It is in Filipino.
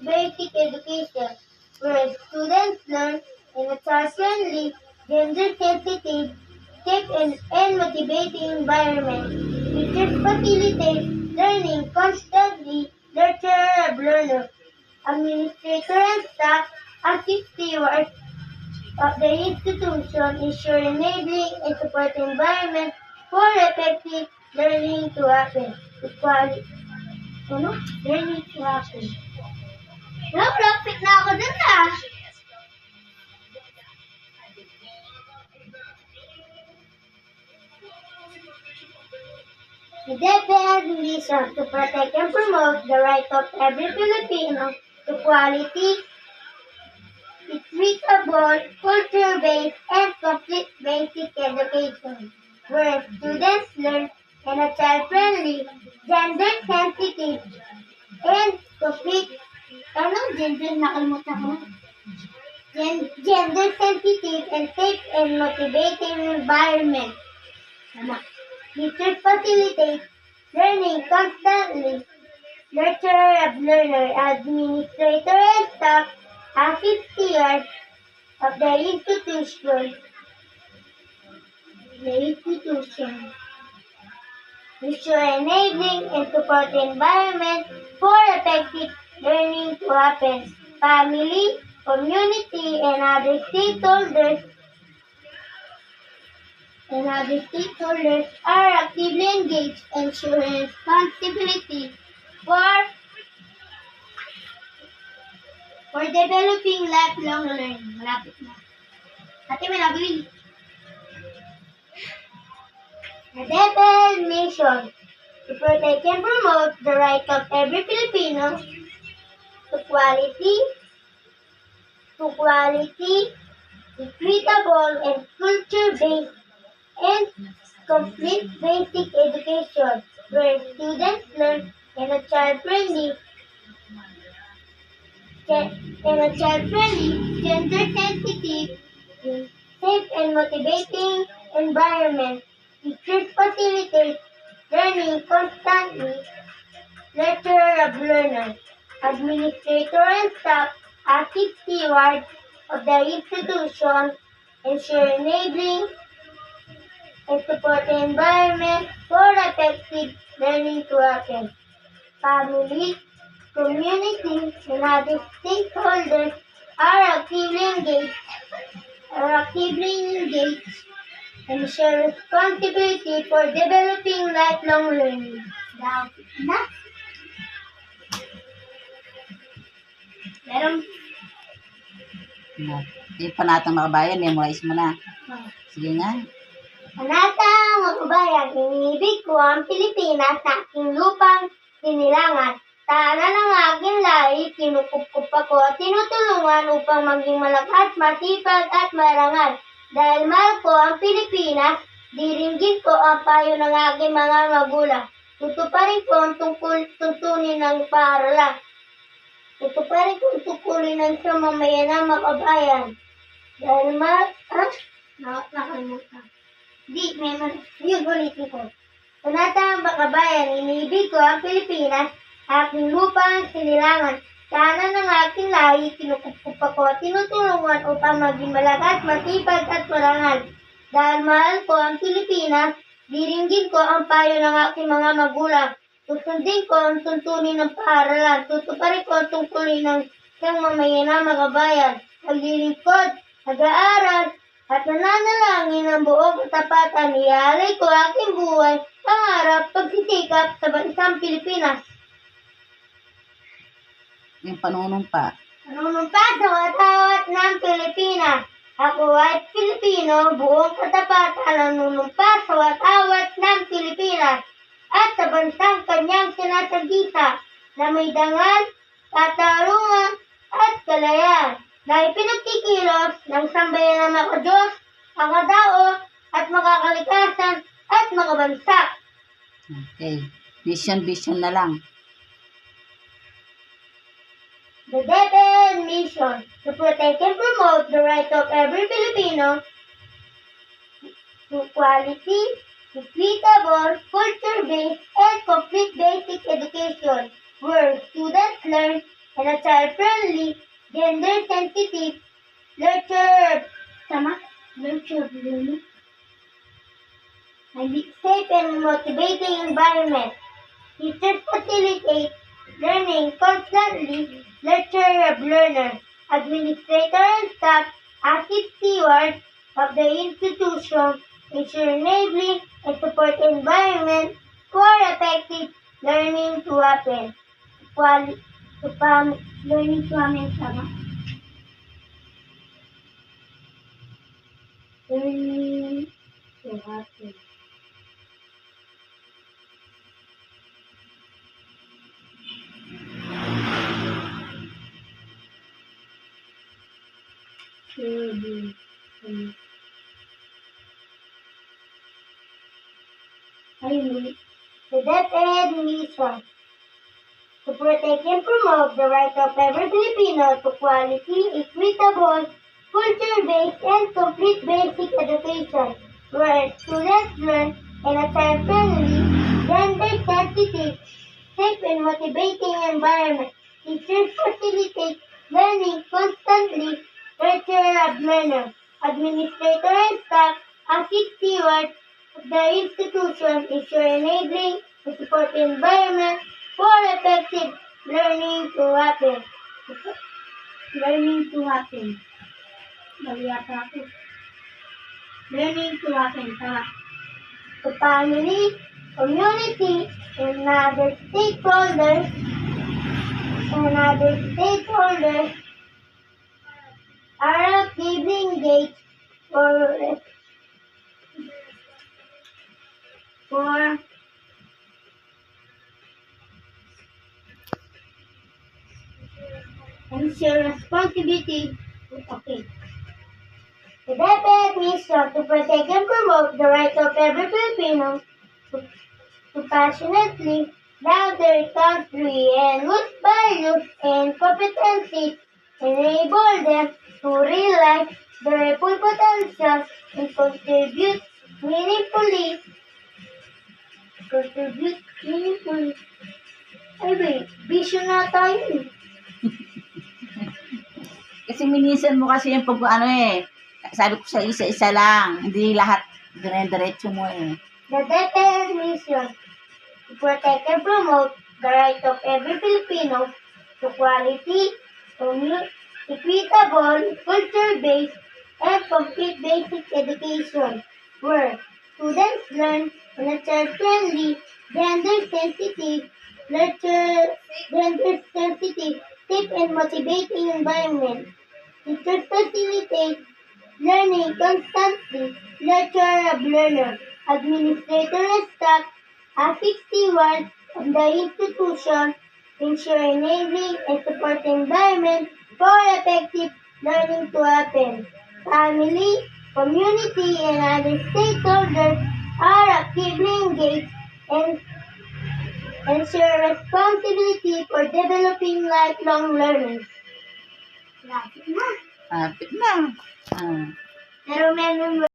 basic education, where students learn in a child-friendly, gender-sensitive, safe and motivating environment. Teachers facilitate learning constantly, nurture of learner. Administrator and staff assist stewards of the institution, ensure enabling and support environment for effective learning to happen. Equality. Ano? Learning to happen. Lapit na ako dun ah. The DepEd mission to protect and promote the right of every Filipino to quality, equitable, culture-based, and complete basic education, where students learn in a child-friendly, gender-sensitive, and complete, gender nakalimutan ko. Gender-sensitive and safe and motivating environment. Teachers facilitate learning constantly, nurture of learner, administrator and staff, assist stewards of the institution, ensure enabling and support environment for effective learning to happen. Family, community, and other stakeholders are actively engaged, ensuring responsibility for developing lifelong learning. Malapit na. Ate, may nabili. The DepEd mission to protect and promote the right of every Filipino to quality, equitable, and culture-based and complete basic education, where students learn in a child-friendly, gender-sensitive, safe and motivating environment. Teachers facilitate learning constantly, nurture of learner, administrator and staff assist stewards of the institution, ensure enabling and support the environment for effective learning to happen. Families, communities, and other stakeholders are actively engaged and share responsibility for developing lifelong learning. Dapat na? Meron. Hindi pa natang makabayan, memorize mo na. Sige nga. Panatang mga kabayan, inibig ko ang Pilipinas na aking lupang sinilangan. Tahanan ng aking lahi, kinukupkup ako at tinutulungan upang maging malakas, masipag at marangal. Dahil mahal ko ang Pilipinas, diringgin ko ang payo ng aking mga magulang. Tutuparin ko ang tuntunin ng paaralan. Tutuparin ko ang tungkulin ng sa mamayan ng makabayan. Dahil nakalimutan. Yung ulitin ko. Panatang makabayan, inibig ko ang Pilipinas, aking lupang sinilangan. Tahanan ng aking lahi, kinukupkup ako at tinutulungan upang maging malakas, masipag at marangal. Dahil mahal ko ang Pilipinas, diringgin ko ang payo ng aking mga magulang. Susundin ko ang tuntunin ng paaralan. Tutuparin ko ang tungkulin ng isang mamayan ng makabayan. Naglilingkod, nag-aaral, at nananalangin ng buong katapatan. Ialay ko aking buhay, pangarap, pagsisikap sa bansang Pilipinas. Yung panunumpa. Panunumpa sa watawat ng Pilipinas. Ako ay Pilipino, buong katapatan nanunumpa sa watawat ng Pilipinas at sa bansang kanyang sinasagisa na may dangal, katarungan at kalayaan na ipinagkikilos ng sambayan ng makadiyos, makadao at makakalikasan at makabansa. Okay. Vision na lang. The DepEd mission to protect and promote the right of every Filipino to quality, equitable, culture-based, and complete basic education, where students learn and a child-friendly, gender-sensitive, nurture learning, and safe and motivating environment. Teachers facilitate learning constantly, nurture of learner. Administrator and staff assist stewards of the institution, ensure enabling and support environment for effective learning to happen. Learning to happen, tama? Learning to happen. Ayun, the DepEd mission to protect and promote the right of every Filipino to quality, equitable, culture-based, and complete basic education, where students learn in a child-friendly, gender-sensitive, safe and motivating environment. Teachers facilitate learning constantly, nurture of learner, administrator and staff assist stewards of the institution, ensure enabling and support environment for effective learning to happen. Learning to happen. Mali yata ako. Learning to happen. Tama. To family, community, and other stakeholders are actively engaged for ensure responsibility. Okay. The DepEd mission to protect and promote the right of every Filipino to passionately love their country and whose values and competencies enable them to realize their full potential and meaningfully. Ay, wait, vision na tayo eh. Kasi minisan mo kasi yung pag ano eh. Sabi ko sa isa-isa lang. Hindi lahat dire-diretso mo eh. The DepEd mission to protect and promote the right of every Filipino to quality, equitable, culture-based, and complete basic education, where students learn in a child-friendly, gender-sensitive, safe and motivating environment. Teachers facilitate learning constantly, nurture of learner, administrator and staff assist stewards of the institution, ensure enabling and support environment for effective learning to happen. Family, community, and other stakeholders are actively engaged and ensure responsibility for developing lifelong learners. Lapit na. Pit na. Pero meron